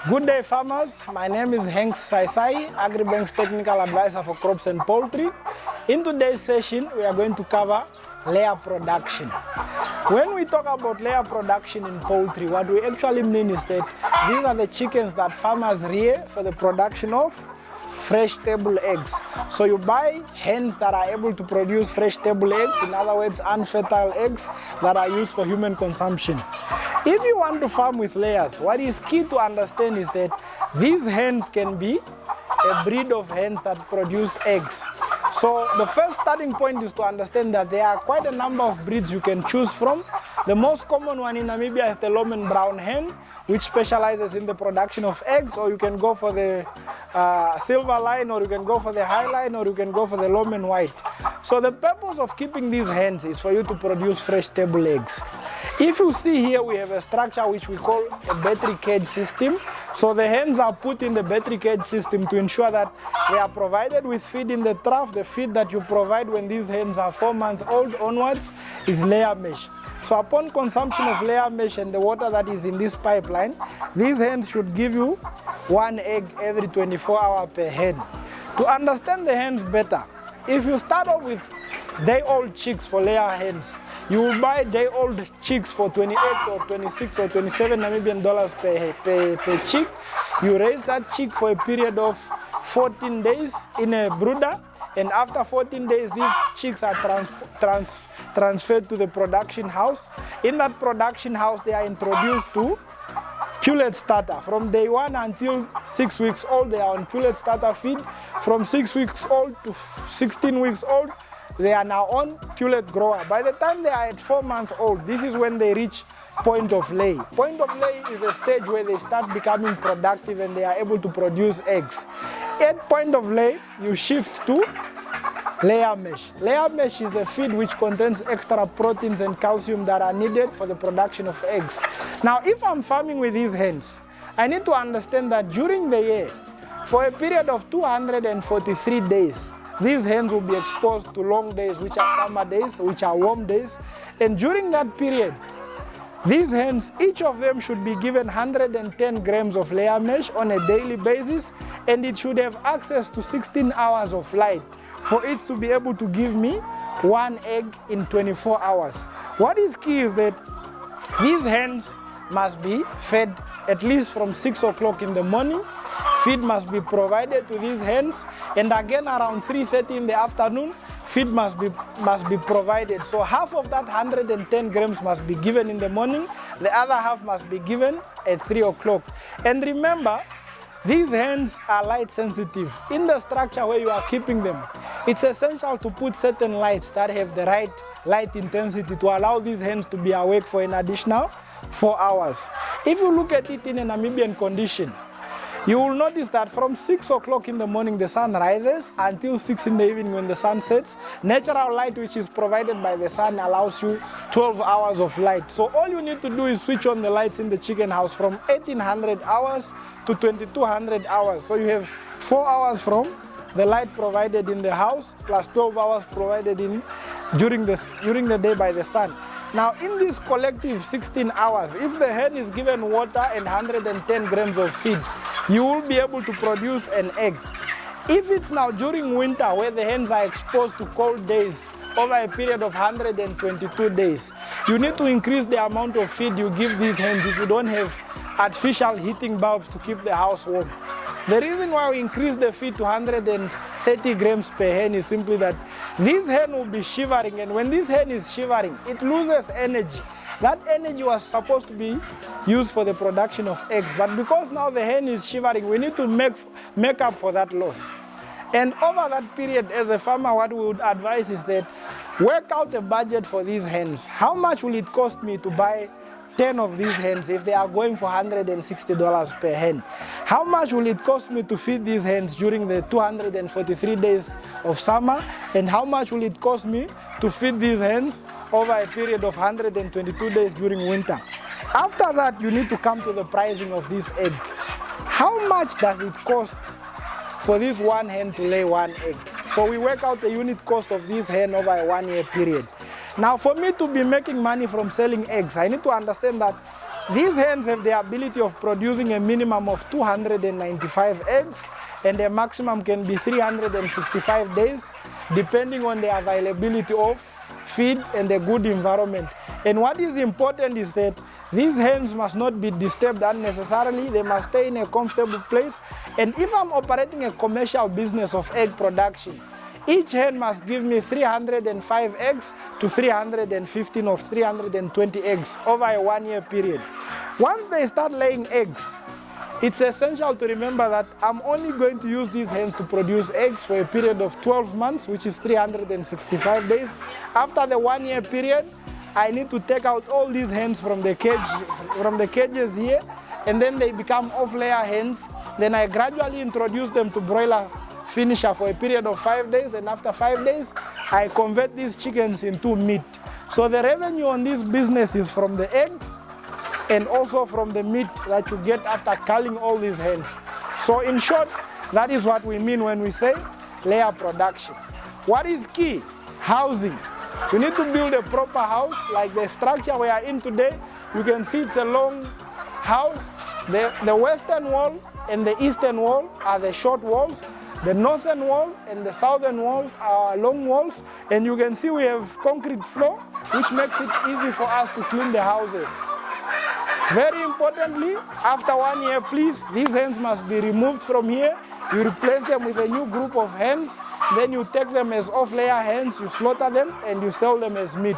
Good day, farmers. My name is Hens Saisai, Agribank's technical advisor for crops and poultry. In today's session, we are going to cover layer production. When we talk about layer production in poultry, what we actually mean is that these are the chickens that farmers rear for the production of fresh table eggs. So you buy hens that are able to produce fresh table eggs, in other words, unfertile eggs that are used for human consumption. If you want to farm with layers, what is key to understand is that these hens can be a breed of hens that produce eggs. So the first starting point is to understand that there are quite a number of breeds you can choose from. The most common one in Namibia is the Loman brown hen, which specializes in the production of eggs, or you can go for the silver line, or you can go for the high line, or you can go for the Loman white. So the purpose of keeping these hens is for you to produce fresh table eggs. If you see here, we have a structure which we call a battery cage system. So the hens are put in the battery cage system to ensure that they are provided with feed in the trough. The feed that you provide when these hens are 4 months old onwards is layer mesh. So upon consumption of layer mesh and the water that is in this pipeline, these hens should give you 1 egg every 24 hours per hen. To understand the hens better, if you start off with day-old chicks for layer hens, you will buy day-old chicks for 28 or 26 or 27 Namibian dollars per chick. You raise that chick for a period of 14 days in a brooder, and after 14 days, these chicks are transferred to the production house. In that production house, they are introduced to pullet starter. From day 1 until 6 weeks old, they are on pullet starter feed. From 6 weeks old to 16 weeks old, they are now on pullet grower. By the time they are at 4 months old, this is when they reach point of lay. Point of lay is a stage where they start becoming productive and they are able to produce eggs. At point of lay, you shift to layer mesh. Layer mesh is a feed which contains extra proteins and calcium that are needed for the production of eggs. Now, if I'm farming with these hens, I need to understand that during the year, for a period of 243 days, these hens will be exposed to long days, which are summer days, which are warm days. And during that period, these hens, each of them should be given 110 grams of layer mesh on a daily basis, and it should have access to 16 hours of light for it to be able to give me 1 egg in 24 hours. What is key is that these hens must be fed at least from 6 o'clock in the morning. Feed must be provided to these hens, and again around 3:30 in the afternoon, feed must be provided. So half of that 110 grams must be given in the morning, the other half must be given at 3 o'clock. And remember, these hens are light sensitive. In the structure where you are keeping them, it's essential to put certain lights that have the right light intensity to allow these hens to be awake for an additional 4 hours. If you look at it in a Namibian condition, you will notice that from 6 o'clock in the morning the sun rises until 6 in the evening when the sun sets. Natural light which is provided by the sun allows you 12 hours of light. So all you need to do is switch on the lights in the chicken house from 1800 hours to 2200 hours. So you have 4 hours from the light provided in the house plus 12 hours provided during the day by the sun. Now in this collective 16 hours, if the hen is given water and 110 grams of feed, you will be able to produce an egg. If it's now during winter where the hens are exposed to cold days over a period of 122 days, you need to increase the amount of feed you give these hens if you don't have artificial heating bulbs to keep the house warm. The reason why we increase the feed to 130 grams per hen is simply that this hen will be shivering, and when this hen is shivering, it loses energy. That energy was supposed to be used for the production of eggs, but because now the hen is shivering, we need to make up for that loss. And over that period, as a farmer, what we would advise is that work out a budget for these hens. How much will it cost me to buy 10 of these hens if they are going for $160 per hen? How much will it cost me to feed these hens during the 243 days of summer? And how much will it cost me to feed these hens over a period of 122 days during winter? After that, you need to come to the pricing of this egg. How much does it cost for this one hen to lay 1 egg? So we work out the unit cost of this hen over a 1 year period. Now for me to be making money from selling eggs, I need to understand that These hens have the ability of producing a minimum of 295 eggs, and the maximum can be 365 days, depending on the availability of feed and a good environment. And what is important is that these hens must not be disturbed unnecessarily. They must stay in a comfortable place. And if I'm operating a commercial business of egg production, each hen must give me 305 eggs to 315 or 320 eggs over a 1 year period. Once they start laying eggs, it's essential to remember that I'm only going to use these hens to produce eggs for a period of 12 months, which is 365 days. After the 1 year period, I need to take out all these hens from the cages here, and then they become off-layer hens. Then I gradually introduce them to broiler finisher for a period of 5 days, and after 5 days, I convert these chickens into meat. So the revenue on this business is from the eggs and also from the meat that you get after culling all these hens. So in short, that is what we mean when we say layer production. What is key? Housing. You need to build a proper house, like the structure we are in today. You can see it's a long house. The western wall and the eastern wall are the short walls. The northern wall and the southern walls are long walls. And you can see we have concrete floor, which makes it easy for us to clean the houses. Very importantly, after 1 year, please, these hens must be removed from here. You replace them with a new group of hens. Then you take them as off-layer hens, you slaughter them, and you sell them as meat.